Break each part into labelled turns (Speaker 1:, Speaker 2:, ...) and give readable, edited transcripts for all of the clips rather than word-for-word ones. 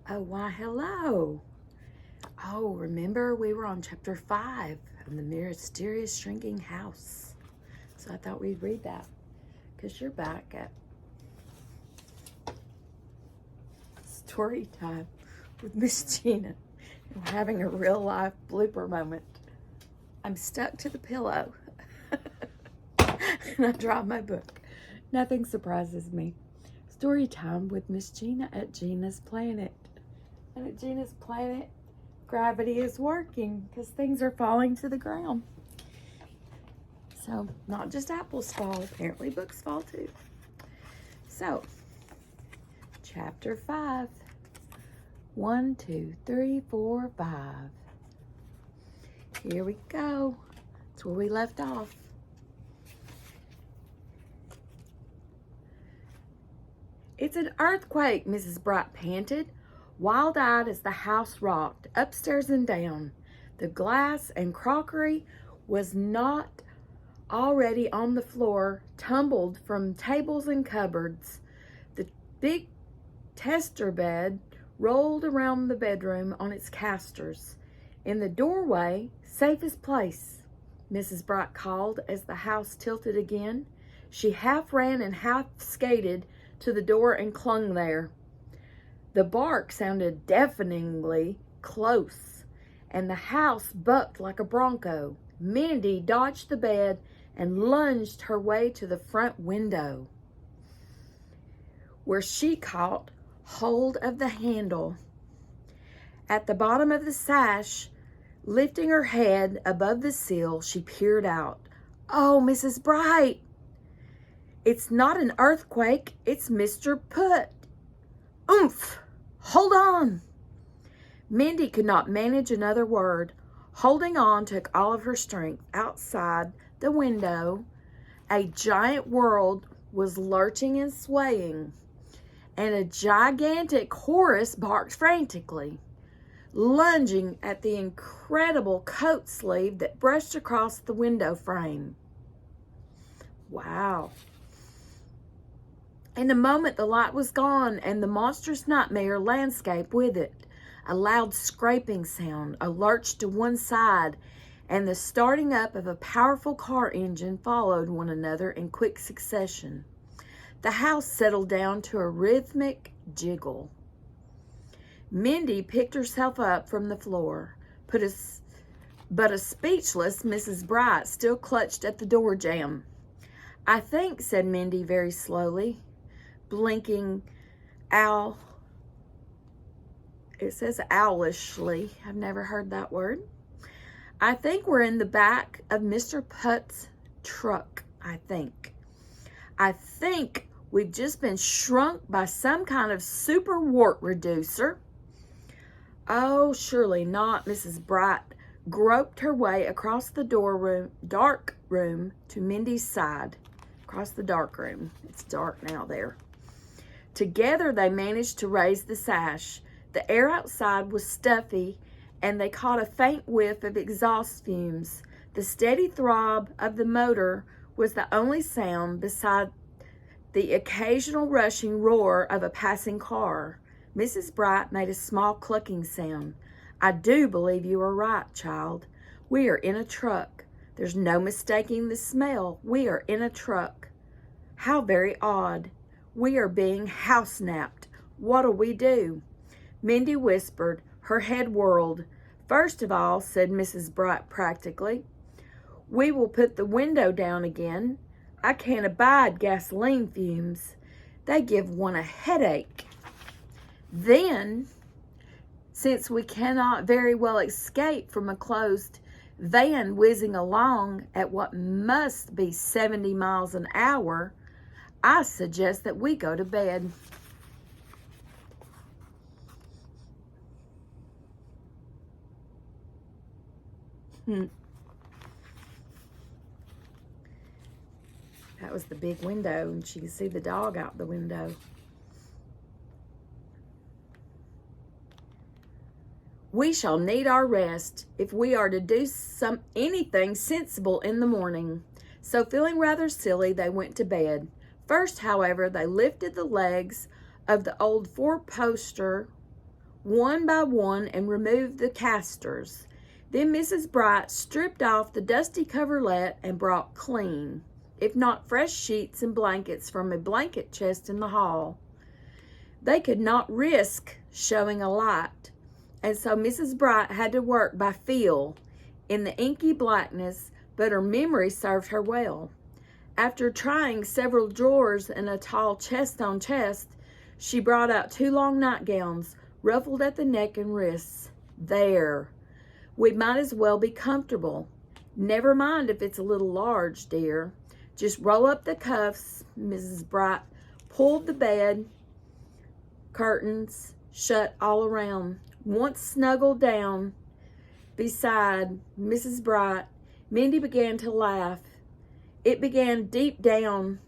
Speaker 1: Oh, why, hello. Oh, remember we were on chapter 5 of the mysterious shrinking house. So I thought we'd read that because you're back at story time with Miss Gina. And we're having a real life blooper moment. I'm stuck to the pillow and I dropped my book. Nothing surprises me. Story time with Miss Gina at Gina's Planet. And at Gina's Planet, gravity is working because things are falling to the ground. So, not just apples fall, apparently books fall too. So, chapter 5. 1, 2, 3, 4, 5. Here we go. That's where we left off. It's an earthquake, Mrs. Bright panted, wild-eyed as the house rocked, upstairs and down. The glass and crockery was not already on the floor, tumbled from tables and cupboards. The big tester bed rolled around the bedroom on its casters. In the doorway, safest place, Mrs. Bright called as the house tilted again. She half ran and half skated to the door and clung there. The bark sounded deafeningly close, and the house bucked like a bronco. Mindy dodged the bed and lunged her way to the front window, where she caught hold of the handle. At the bottom of the sash, lifting her head above the sill, she peered out. "Oh, Mrs. Bright! It's not an earthquake, it's Mr. Put. Oomph! Hold on!" Mindy could not manage another word. Holding on took all of her strength. Outside the window, a giant world was lurching and swaying, and a gigantic Horace barked frantically, lunging at the incredible coat sleeve that brushed across the window frame. Wow. In a moment, the light was gone, and the monstrous nightmare landscape with it. A loud scraping sound, a lurch to one side, and the starting up of a powerful car engine followed one another in quick succession. The house settled down to a rhythmic jiggle. Mindy picked herself up from the floor, but a speechless Mrs. Bright still clutched at the door jamb. "I think," said Mindy very slowly, blinking it says owlishly. I've never heard that word. "I think we're in the back of Mr. Putt's truck, I think we've just been shrunk by some kind of super wart reducer." "Oh, surely not." Mrs. Bright groped her way across the dark room to Mindy's side. Across the dark room. It's dark now there. Together they managed to raise the sash. The air outside was stuffy, and they caught a faint whiff of exhaust fumes. The steady throb of the motor was the only sound beside the occasional rushing roar of a passing car. Mrs. Bright made a small clucking sound. "I do believe you are right, child. We are in a truck. There's no mistaking the smell. We are in a truck. How very odd. We are being house-napped. What'll we do?" Mindy whispered. Her head whirled. "First of all," said Mrs. Bright practically, "we will put the window down again. I can't abide gasoline fumes. They give one a headache. Then, since we cannot very well escape from a closed van whizzing along at what must be 70 miles an hour, I suggest that we go to bed." That was the big window, and she could see the dog out the window. "We shall need our rest if we are to do anything sensible in the morning." So, feeling rather silly, they went to bed. First, however, they lifted the legs of the old four-poster one by one and removed the casters. Then Mrs. Bright stripped off the dusty coverlet and brought clean, if not fresh, sheets and blankets from a blanket chest in the hall. They could not risk showing a light, and so Mrs. Bright had to work by feel in the inky blackness, but her memory served her well. After trying several drawers and a tall chest on chest, she brought out 2 long nightgowns, ruffled at the neck and wrists. There. We might as well be comfortable. Never mind if it's a little large, dear. Just roll up the cuffs. Mrs. Bright pulled the bed curtains shut all around. Once snuggled down beside Mrs. Bright, Mindy began to laugh. It began deep down,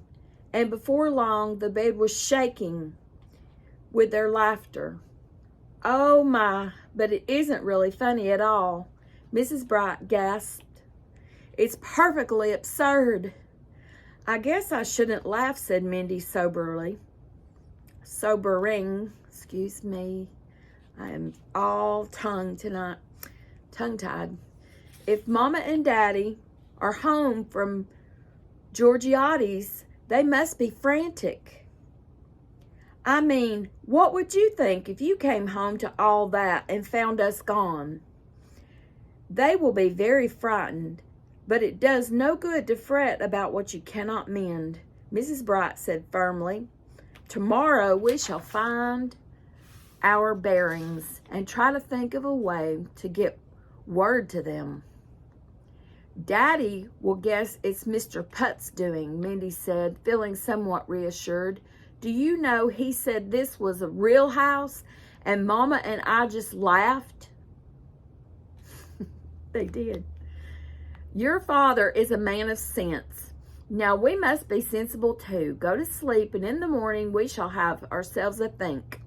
Speaker 1: and before long the bed was shaking with their laughter. Oh my, but it isn't really funny at all, Mrs. Bright gasped. It's perfectly absurd. I guess I shouldn't laugh, said Mindy sobering. Excuse me. I am all tongue-tied. If Mama and Daddy are home from Giorgiotti's, they must be frantic. I mean, what would you think if you came home to all that and found us gone? They will be very frightened, but it does no good to fret about what you cannot mend, Mrs. Bright said firmly. Tomorrow we shall find our bearings and try to think of a way to get word to them. Daddy will guess it's Mr. Putt's doing, Mindy said, feeling somewhat reassured. Do you know he said this was a real house and Mama and I just laughed? They did. Your father is a man of sense. Now we must be sensible too. Go to sleep, and in the morning we shall have ourselves a think.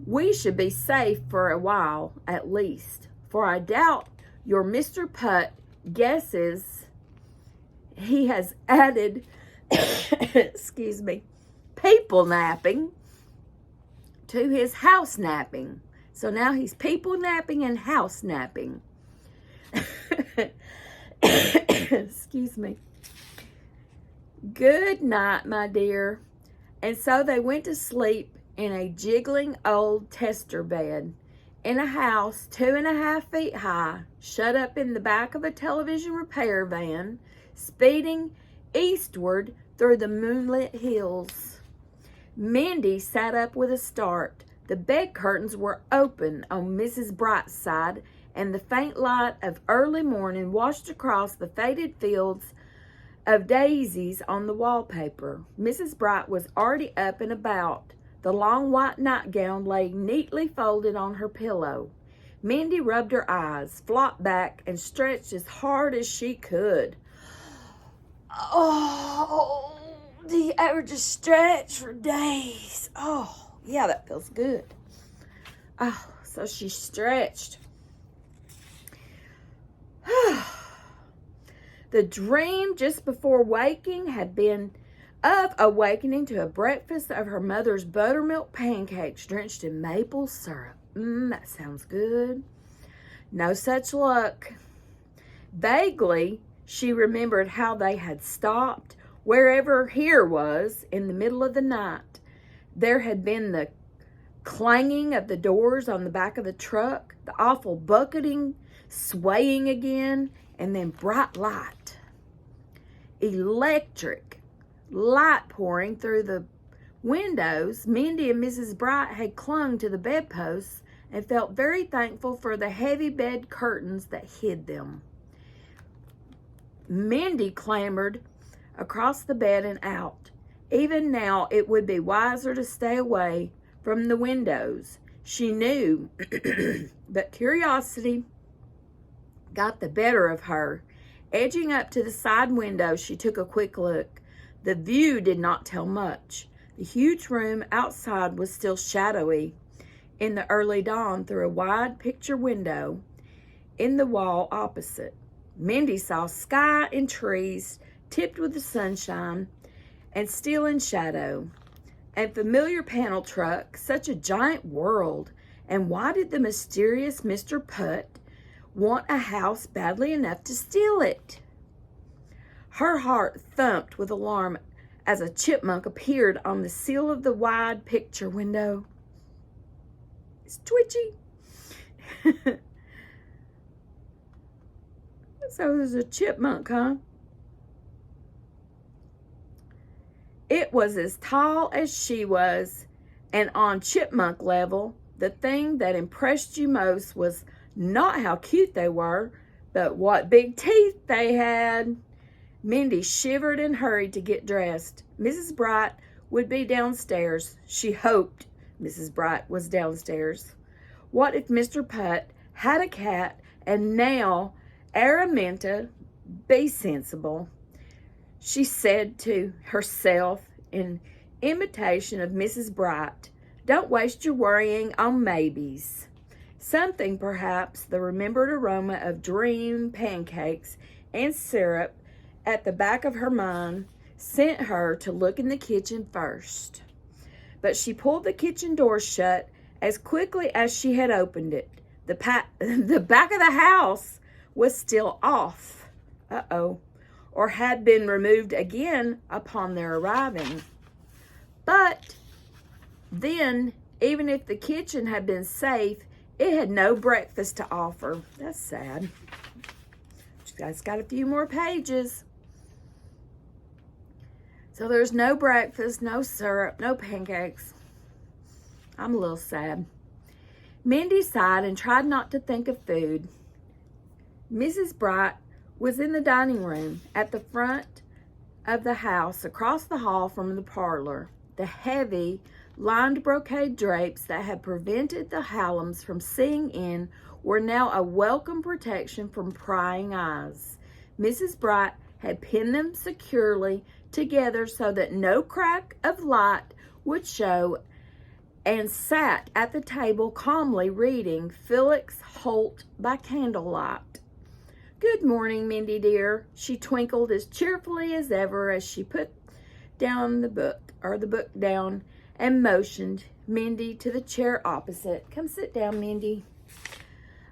Speaker 1: We should be safe for a while at least, for I doubt your Mr. Putt guesses he has added people napping to his house napping. So now he's people napping and house napping. Excuse me. Good night, my dear. And so they went to sleep in a jiggling old tester bed in a house 2.5 feet high, shut up in the back of a television repair van, speeding eastward through the moonlit hills. Mindy sat up with a start. The bed curtains were open on Mrs. Bright's side, and the faint light of early morning washed across the faded fields of daisies on the wallpaper. Mrs. Bright was already up and about. The long white nightgown lay neatly folded on her pillow. Mindy rubbed her eyes, flopped back, and stretched as hard as she could. Oh, do you ever just stretch for days? Oh, yeah, that feels good. Oh, so she stretched. The dream just before waking had been of awakening to a breakfast of her mother's buttermilk pancakes drenched in maple syrup. That sounds good. No such luck. Vaguely, she remembered how they had stopped wherever here was in the middle of the night. There had been the clanging of the doors on the back of the truck, the awful bucketing, swaying again, and then bright light. Electric light pouring through the windows. Mindy and Mrs. Bright had clung to the bedposts and felt very thankful for the heavy bed curtains that hid them. Mindy clambered across the bed and out. Even now, it would be wiser to stay away from the windows. She knew, but curiosity got the better of her. Edging up to the side window, she took a quick look. The view did not tell much. The huge room outside was still shadowy in the early dawn through a wide picture window in the wall opposite. Mindy saw sky and trees tipped with the sunshine and still in shadow. and familiar panel truck, such a giant world. And why did the mysterious Mr. Putt want a house badly enough to steal it? Her heart thumped with alarm as a chipmunk appeared on the sill of the wide picture window. It's twitchy. So there's a chipmunk, huh? It was as tall as she was, and on chipmunk level, the thing that impressed you most was not how cute they were, but what big teeth they had. Mindy shivered and hurried to get dressed. Mrs. Bright would be downstairs. She hoped Mrs. Bright was downstairs. What if Mr. Putt had a cat and now Araminta, be sensible, she said to herself in imitation of Mrs. Bright. Don't waste your worrying on maybes. Something, perhaps the remembered aroma of dream pancakes and syrup at the back of her mind, sent her to look in the kitchen first. But she pulled the kitchen door shut as quickly as she had opened it. The back of the house was still off. Or had been removed again upon their arriving. But then, even if the kitchen had been safe, it had no breakfast to offer. That's sad. It's got a few more pages. So there's no breakfast, no syrup, no pancakes. I'm a little sad. Mindy sighed and tried not to think of food. Mrs. Bright was in the dining room at the front of the house, across the hall from the parlor. The heavy, lined brocade drapes that had prevented the Hallams from seeing in were now a welcome protection from prying eyes. Mrs. Bright had pinned them securely together so that no crack of light would show, and sat at the table calmly reading Felix Holt by candlelight. Good morning, Mindy dear. She twinkled as cheerfully as ever as she put down the book down, and motioned Mindy to the chair opposite. Come sit down, Mindy.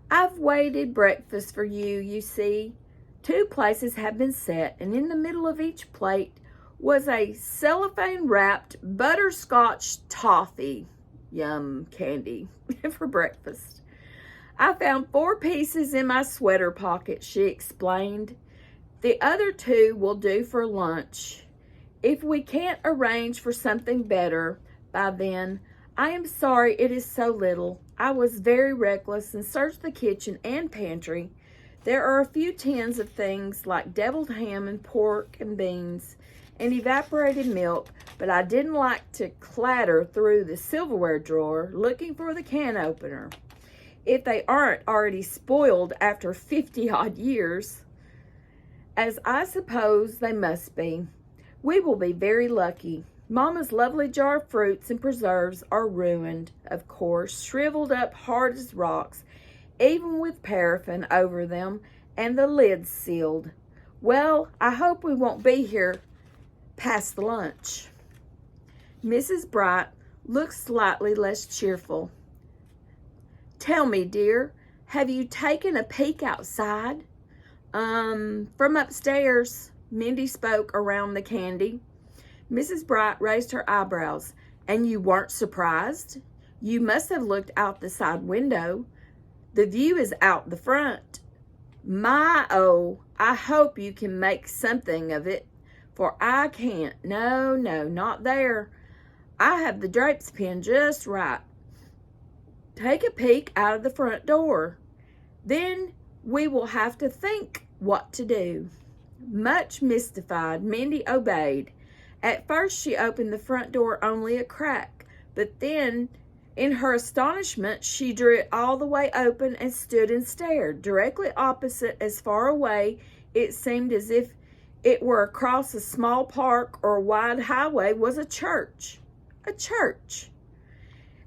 Speaker 1: I've waited breakfast for you, you see. 2 places have been set, and in the middle of each plate was a cellophane-wrapped butterscotch toffee, yum, candy, for breakfast. I found 4 pieces in my sweater pocket, she explained. The other 2 will do for lunch. If we can't arrange for something better by then, I am sorry it is so little. I was very reckless and searched the kitchen and pantry. There are a few tins of things like deviled ham and pork and beans and evaporated milk, but I didn't like to clatter through the silverware drawer looking for the can opener. If they aren't already spoiled after 50-odd years, as I suppose they must be. We will be very lucky. Mama's lovely jar of fruits and preserves are ruined, of course, shriveled up hard as rocks, even with paraffin over them and the lids sealed. Well, I hope we won't be here past lunch. Mrs. Bright looked slightly less cheerful. Tell me, dear, have you taken a peek outside? From upstairs, Mindy spoke around the candy. Mrs. Bright raised her eyebrows. And you weren't surprised? You must have looked out the side window. The view is out the front. I hope you can make something of it, for I can't. No, not there. I have the drapes pinned just right. Take a peek out of the front door. Then we will have to think what to do. Much mystified, Mindy obeyed. At first she opened the front door only a crack, but then, in her astonishment, she drew it all the way open and stood and stared. Directly opposite, as far away, it seemed as if it were across a small park or a wide highway, was a church. A church.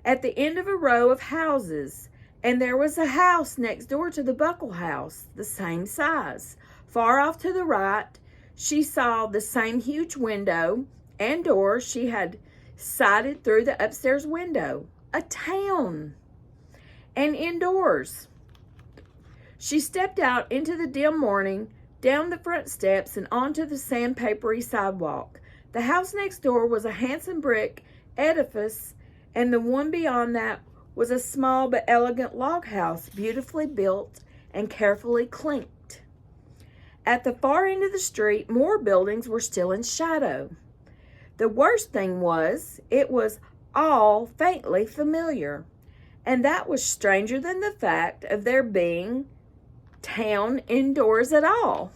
Speaker 1: At the end of a row of houses, and there was a house next door to the Buckle house, the same size. Far off to the right, she saw the same huge window and door she had sighted through the upstairs window. A town. And indoors. She stepped out into the dim morning, down the front steps, and onto the sandpapery sidewalk. The house next door was a handsome brick edifice, and the one beyond that was a small but elegant log house, beautifully built and carefully clinked. At the far end of the street, more buildings were still in shadow. The worst thing was, it was all faintly familiar, and that was stranger than the fact of there being town indoors at all.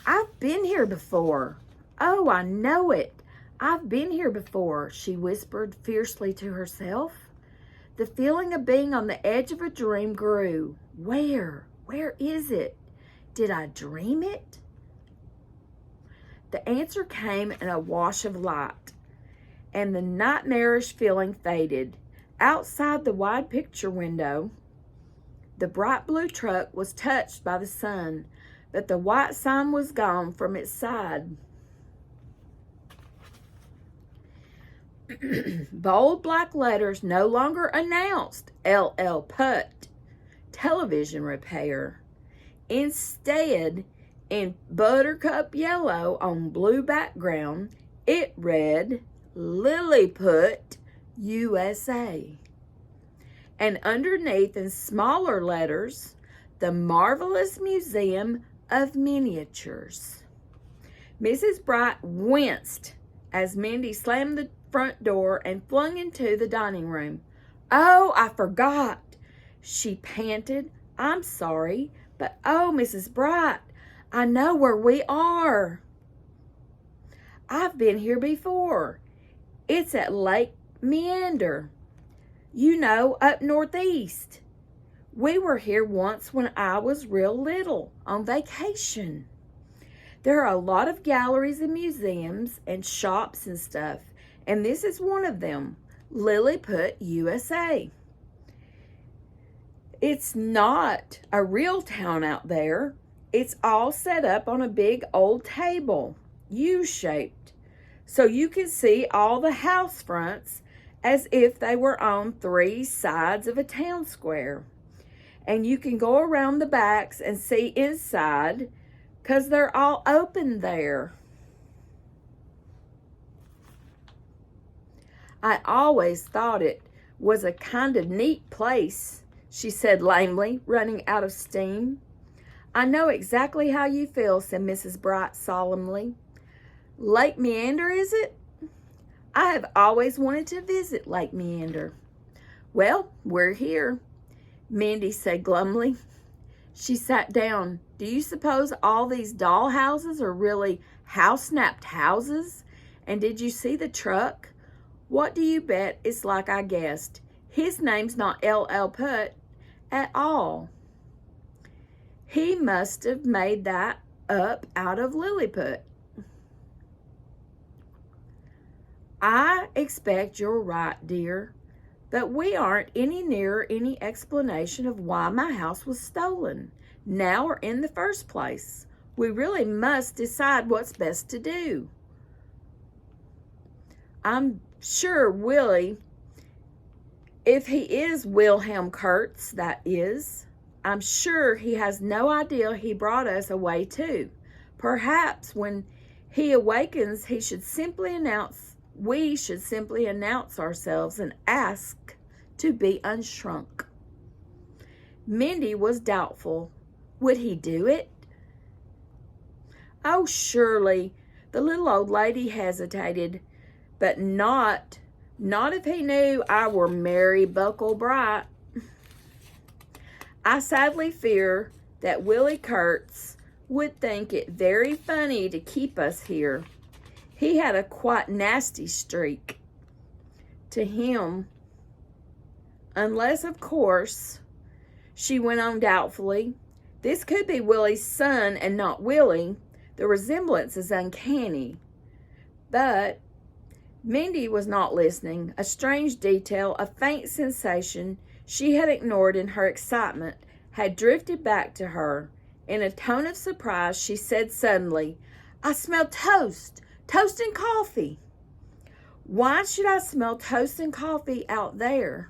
Speaker 1: I've been here before. Oh, I know it. I've been here before, she whispered fiercely to herself. The feeling of being on the edge of a dream grew. Where? Where is it? Did I dream it? The answer came in a wash of light, and the nightmarish feeling faded. Outside the wide picture window, the bright blue truck was touched by the sun, but the white sign was gone from its side. Bold black letters no longer announced L.L. Putt, television repair. Instead, in buttercup yellow on blue background, it read Lilliput, USA. And underneath in smaller letters, the Marvelous Museum of Miniatures. Mrs. Bright winced as Mindy slammed the front door and flung into the dining room. Oh, I forgot, she panted. I'm sorry, but oh, Mrs. Bright, I know where we are. I've been here before. It's at Lake Meander. You know, up northeast. We were here once when I was real little, on vacation. There are a lot of galleries and museums and shops and stuff, and this is one of them, Lilliput, USA. It's not a real town out there. It's all set up on a big old table, U-shaped, so you can see all the house fronts as if they were on three sides of a town square. And you can go around the backs and see inside because they're all open there. I always thought it was a kind of neat place, she said lamely, running out of steam. I know exactly how you feel, said Mrs. Bright solemnly. Lake Meander, is it? I have always wanted to visit Lake Meander. Well, we're here, Mindy said glumly. She sat down. Do you suppose all these doll houses are really house-snapped houses? And did you see the truck? What do you bet it's like I guessed? His name's not L.L. Putt at all. He must have made that up out of Lilliput. I expect you're right, dear, but we aren't any nearer any explanation of why my house was stolen, now or in the first place. We really must decide what's best to do. I'm sure Willie, if he is Wilhelm Kurtz, that is, I'm sure he has no idea he brought us away too. Perhaps when he awakens, we should simply announce ourselves and ask to be unshrunk. Mindy was doubtful. Would he do it? Oh, surely. The little old lady hesitated, but not if he knew I were Mary Buckle Bright. I sadly fear that Willie Kurtz would think it very funny to keep us here. He had a quite nasty streak to him. Unless, of course, she went on doubtfully, this could be Willie's son and not Willie. The resemblance is uncanny. But Mindy was not listening. A strange detail, a faint sensation she had ignored in her excitement, had drifted back to her. In a tone of surprise, she said suddenly, I smell toast. Toast and coffee. Why should I smell toast and coffee out there?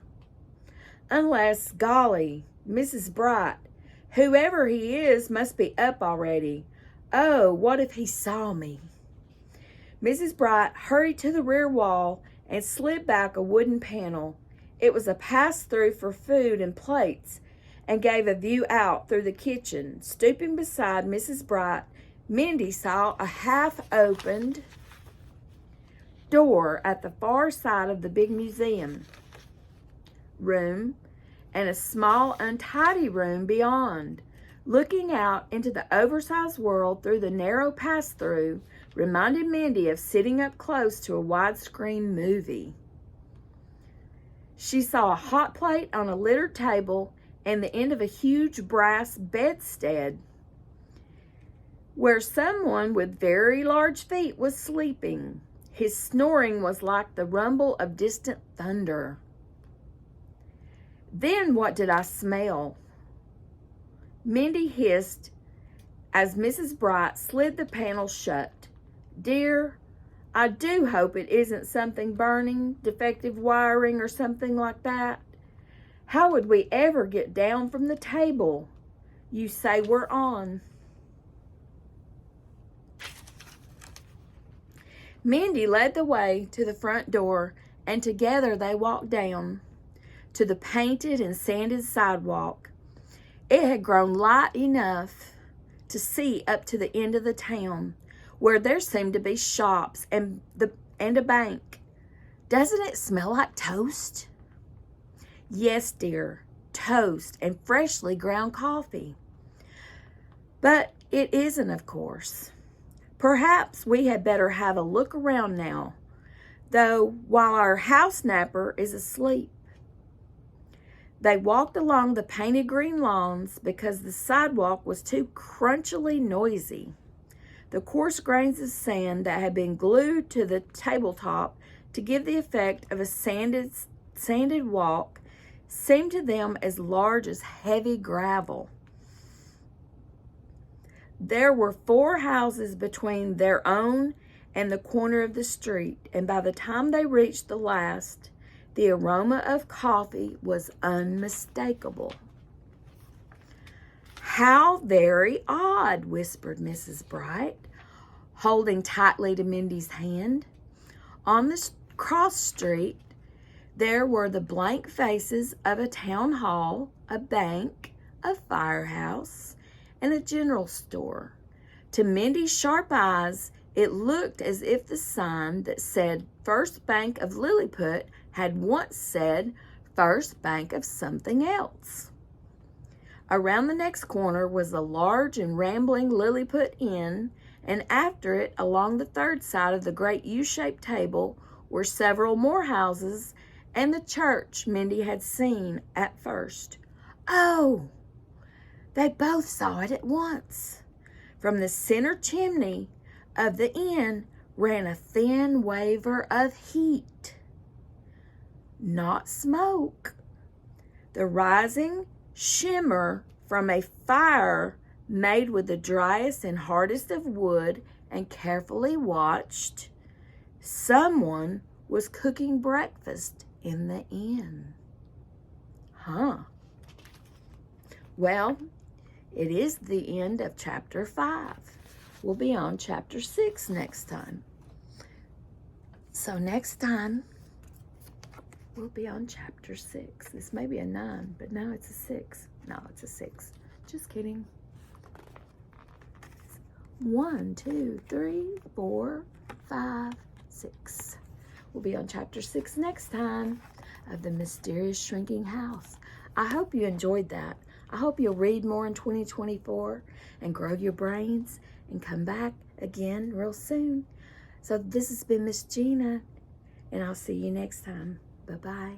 Speaker 1: Unless, golly, Mrs. Bright, whoever he is must be up already. Oh, what if he saw me? Mrs. Bright hurried to the rear wall and slid back a wooden panel. It was a pass-through for food and plates and gave a view out through the kitchen. Stooping beside Mrs. Bright, Mindy saw a half-opened door at the far side of the big museum room and a small, untidy room beyond. Looking out into the oversized world through the narrow pass-through reminded Mindy of sitting up close to a widescreen movie. She saw a hot plate on a littered table and the end of a huge brass bedstead where someone with very large feet was sleeping. His snoring was like the rumble of distant thunder. Then what did I smell? Mindy hissed as Mrs. Bright slid the panel shut. Dear, I do hope it isn't something burning, defective wiring, or something like that. How would we ever get down from the table you say we're on? Mindy led the way to the front door, and together they walked down to the painted and sanded sidewalk. It had grown light enough to see up to the end of the town, where there seemed to be shops and a bank. Doesn't it smell like toast? Yes, dear, toast and freshly ground coffee. But it isn't, of course. Perhaps we had better have a look around now, though, while our house napper is asleep. They walked along the painted green lawns because the sidewalk was too crunchily noisy. The coarse grains of sand that had been glued to the tabletop to give the effect of a sanded walk seemed to them as large as heavy gravel. There were 4 houses between their own and the corner of the street, and by the time they reached the last, the aroma of coffee was unmistakable. How very odd, whispered Mrs. Bright, holding tightly to Mindy's hand. On the cross street, there were the blank faces of a town hall, a bank, a firehouse, and a general store. To Mindy's sharp eyes, it looked as if the sign that said First Bank of Lilliput had once said First Bank of something else. Around the next corner was a large and rambling Lilliput Inn, and after it, along the third side of the great U-shaped table, were several more houses and the church Mindy had seen at first. Oh! They both saw it at once. From the center chimney of the inn ran a thin waver of heat. Not smoke. The rising shimmer from a fire made with the driest and hardest of wood and carefully watched. Someone was cooking breakfast in the inn. Well, it is the end of chapter 5. We'll be on chapter 6 next time. So next time, we'll be on chapter 6. This may be a 9, but no, it's a 6. No, it's a 6. Just kidding. 1, 2, 3, 4, 5, 6. We'll be on chapter 6 next time of The Mysterious Shrinking House. I hope you enjoyed that. I hope you'll read more in 2024 and grow your brains and come back again real soon. So this has been Miss Gina, and I'll see you next time. Bye-bye.